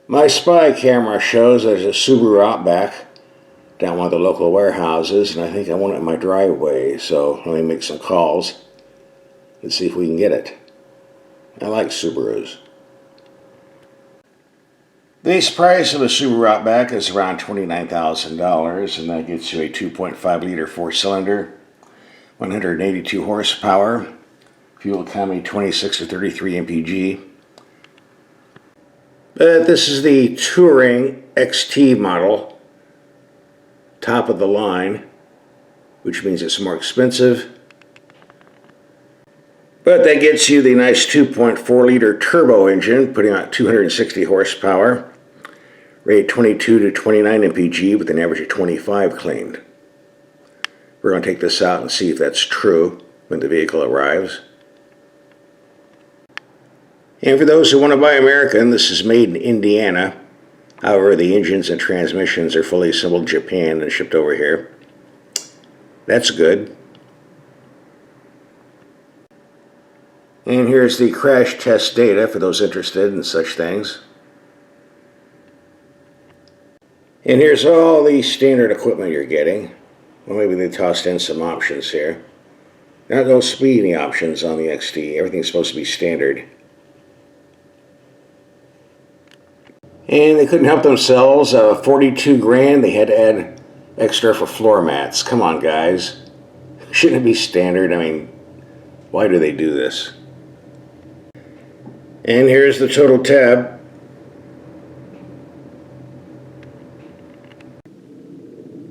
My spy camera shows there's a Subaru Outback down one of the local warehouses, and I think I want it in my driveway, so let me make some calls and see if we can get it. I like Subarus. The base price of a Subaru Outback is around $29,000, and that gets you a 2.5 liter four-cylinder, 182 horsepower, fuel economy 26 to 33 mpg. But this is the Touring XT model, top of the line, which means it's more expensive. But that gets you the nice 2.4 liter turbo engine, putting out 260 horsepower, rated 22 to 29 mpg with an average of 25 cleaned. We're going to take this out and see if that's true when the vehicle arrives. And for those who want to buy American, this is made in Indiana. However, the engines and transmissions are fully assembled in Japan and shipped over here. That's good. And here's the crash test data for those interested in such things. And here's all the standard equipment you're getting. Well, maybe they tossed in some options here. Not no speeding options on the XT. Everything's supposed to be standard. And they couldn't help themselves. 42 grand. They had to add extra for floor mats. Come on, guys. Shouldn't it be standard? I mean, why do they do this? And here's the total tab.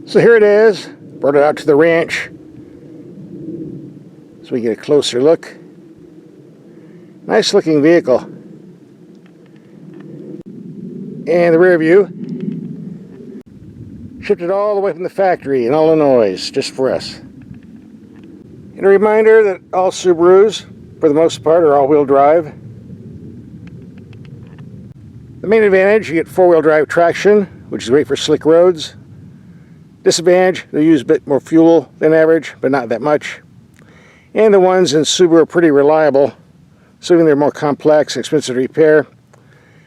So here it is. Brought it out to the ranch so we get a closer look. Nice looking vehicle. And the rear view. Shipped it all the way from the factory in Illinois, just for us. And a reminder that all Subarus, for the most part, are all-wheel drive. The main advantage, you get four-wheel drive traction, which is great for slick roads. Disadvantage, they use a bit more fuel than average, but not that much. And the ones in Subaru are pretty reliable, assuming they're more complex and expensive to repair.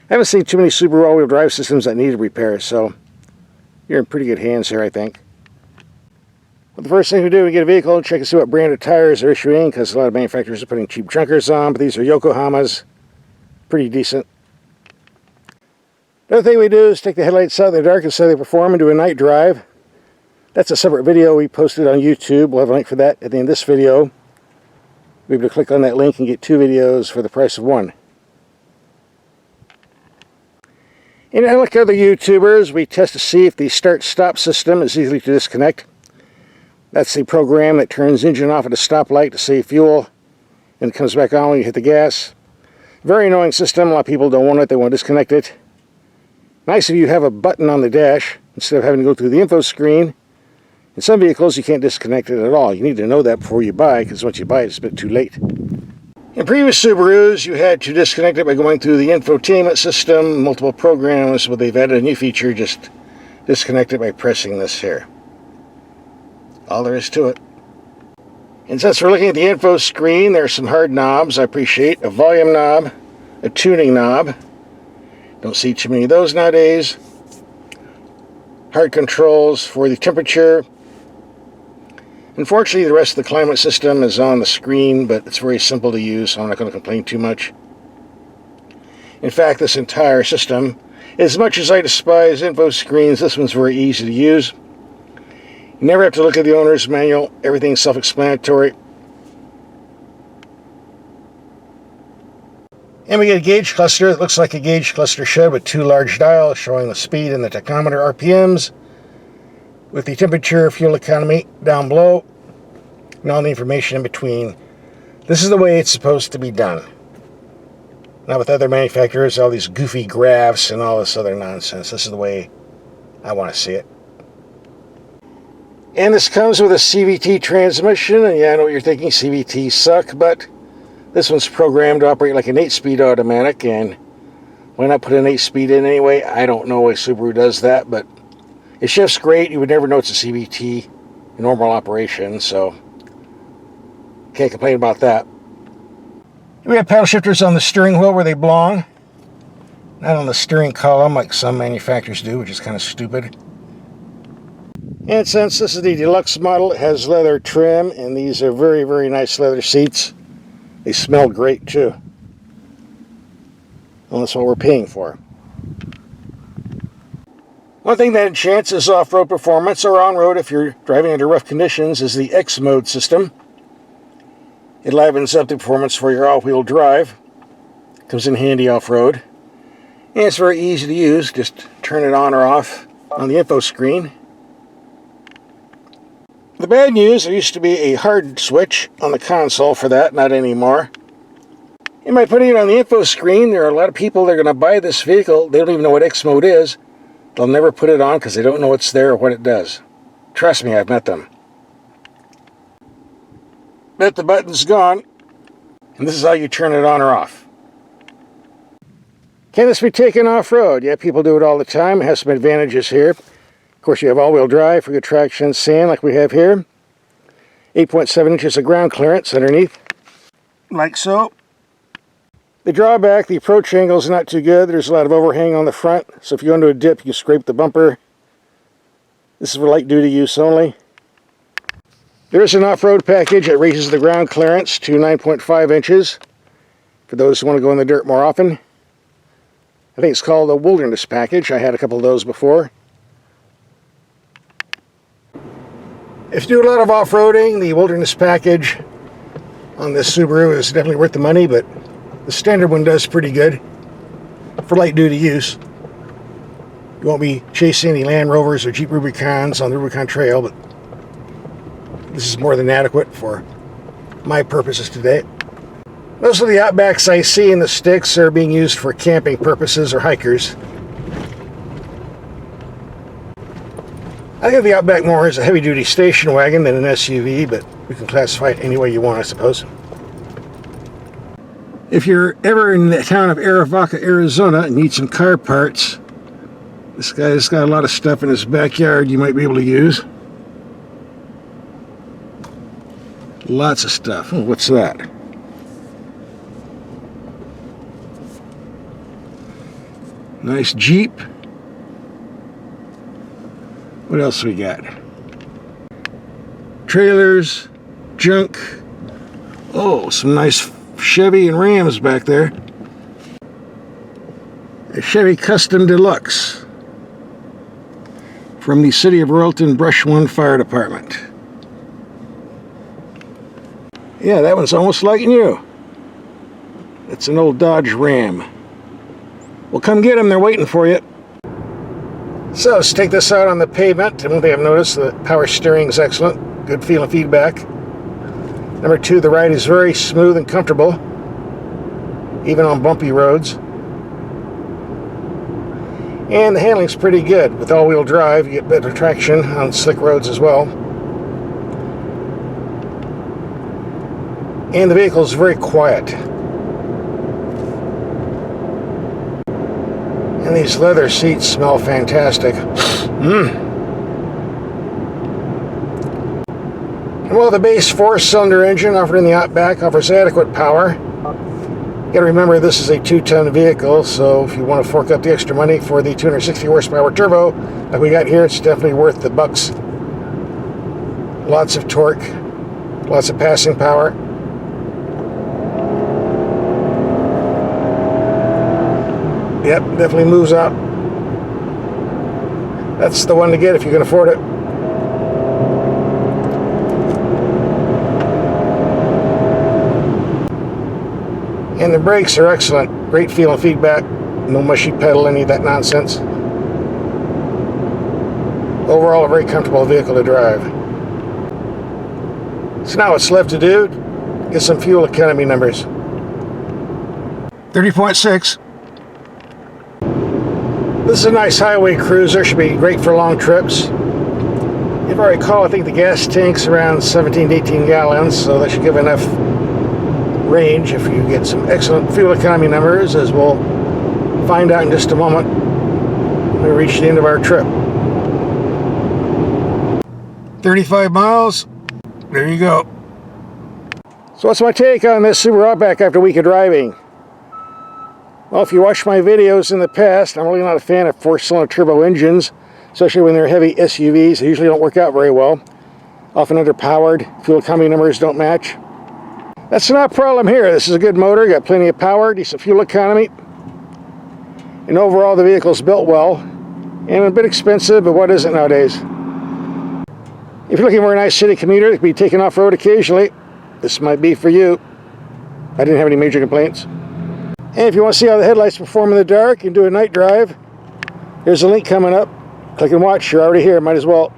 I haven't seen too many Subaru all-wheel drive systems that need repair, so you're in pretty good hands here, I think. Well, the first thing we do, we get a vehicle and check and see what brand of tires they're issuing, because a lot of manufacturers are putting cheap junkers on, but these are Yokohamas. Pretty decent. Another thing we do is take the headlights out in the dark and see how they perform and do a night drive. That's a separate video we posted on YouTube. We'll have a link for that at the end of this video. You'll be able to click on that link and get 2 videos for the price of 1. And like other YouTubers, we test to see if the start-stop system is easy to disconnect. That's the program that turns the engine off at a stoplight to save fuel, and it comes back on when you hit the gas. Very annoying system. A lot of people don't want it. They want to disconnect it. Nice if you have a button on the dash instead of having to go through the info screen. In some vehicles, you can't disconnect it at all. You need to know that before you buy, because once you buy it, it's a bit too late. In previous Subarus, you had to disconnect it by going through the infotainment system, multiple programs, but they've added a new feature, just disconnect it by pressing this here. All there is to it. And since we're looking at the info screen, there are some hard knobs I appreciate. A volume knob, a tuning knob. Don't see too many of those nowadays. Hard controls for the temperature. Unfortunately, the rest of the climate system is on the screen, but it's very simple to use, so I'm not going to complain too much. In fact, this entire system, as much as I despise info screens, this one's very easy to use. You never have to look at the owner's manual. Everything's self-explanatory. And we get a gauge cluster. It looks like a gauge cluster should, with 2 large dials showing the speed and the tachometer RPMs, with the temperature, fuel economy down below, and all the information in between. This is the way it's supposed to be done. Not with other manufacturers, all these goofy graphs and all this other nonsense. This is the way I want to see it. And this comes with a CVT transmission, and yeah, I know what you're thinking, CVTs suck, but this one's programmed to operate like an 8-speed automatic, and why not put an 8-speed in anyway? I don't know why Subaru does that, but it shifts great. You would never know it's a CVT in normal operation, so can't complain about that. We have paddle shifters on the steering wheel where they belong. Not on the steering column like some manufacturers do, which is kind of stupid. And since this is the deluxe model, it has leather trim, and these are very, very nice leather seats. They smell great too. Well, that's what we're paying for. One thing that enhances off-road performance or on-road if you're driving under rough conditions is the X-Mode system. It livens up the performance for your all-wheel drive. Comes in handy off-road. And it's very easy to use. Just turn it on or off on the info screen. The bad news, there used to be a hard switch on the console for that, not anymore. And by putting it on the info screen, there are a lot of people that are going to buy this vehicle. They don't even know what X-Mode is. They'll never put it on because they don't know what's there or what it does. Trust me, I've met them. But the button's gone, and this is how you turn it on or off. Can this be taken off-road? Yeah, people do it all the time. It has some advantages here. Of course, you have all-wheel drive for good traction, sand like we have here. 8.7 inches of ground clearance underneath, like so. The drawback, the approach angle is not too good. There's a lot of overhang on the front, so if you go into a dip, you scrape the bumper. This is for light-duty use only. There is an off-road package that raises the ground clearance to 9.5 inches for those who want to go in the dirt more often. I think it's called the Wilderness Package. I had a couple of those before. If you do a lot of off-roading, the Wilderness Package on this Subaru is definitely worth the money, but the standard one does pretty good for light-duty use. You won't be chasing any Land Rovers or Jeep Rubicons on the Rubicon Trail, but this is more than adequate for my purposes today. Most of the Outbacks I see in the sticks are being used for camping purposes or hikers. I think of the Outback more as a heavy-duty station wagon than an SUV, but we can classify it any way you want, I suppose. If you're ever in the town of Arivaca, Arizona, and need some car parts, this guy's got a lot of stuff in his backyard you might be able to use. Lots of stuff. Oh, what's that? Nice Jeep. What else we got? Trailers, junk. Oh, some nice Chevy and Rams back there. A Chevy Custom Deluxe from the City of Royalton Brush 1 Fire Department. Yeah, that one's almost like new. It's an old Dodge Ram. Well, come get them, they're waiting for you. So let's take this out on the pavement. And one thing I've noticed, the power steering is excellent. Good feeling feedback. Number two, the ride is very smooth and comfortable, even on bumpy roads. And the handling's pretty good. With all-wheel drive, you get better traction on slick roads as well. And the vehicle is very quiet. And these leather seats smell fantastic. And while the base 4-cylinder engine offered in the Outback offers adequate power, you got to remember this is a 2-ton vehicle, so if you want to fork up the extra money for the 260 horsepower turbo like we got here, it's definitely worth the bucks. Lots of torque, lots of passing power. Yep, definitely moves out. That's the one to get if you can afford it. And the brakes are excellent. Great feeling feedback. No mushy pedal, any of that nonsense. Overall, a very comfortable vehicle to drive. So now what's left to do? Get some fuel economy numbers. 30.6. This is a nice highway cruiser. Should be great for long trips. If I recall, I think the gas tank's around 17 to 18 gallons, so that should give enough range if you get some excellent fuel economy numbers, as we'll find out in just a moment when we reach the end of our trip. 35 miles. There you go. So what's my take on this Subaru Outback after a week of driving? Well, if you watched my videos in the past, I'm really not a fan of four-cylinder turbo engines, especially when they're heavy SUVs. They usually don't work out very well. Often underpowered, fuel economy numbers don't match. That's not a problem here. This is a good motor, got plenty of power, decent fuel economy. And overall, the vehicle's built well. And a bit expensive, but what isn't nowadays? If you're looking for a nice city commuter that can be taken off-road occasionally, this might be for you. I didn't have any major complaints. And if you want to see how the headlights perform in the dark and do a night drive, there's a link coming up. Click and watch. You're already here. Might as well.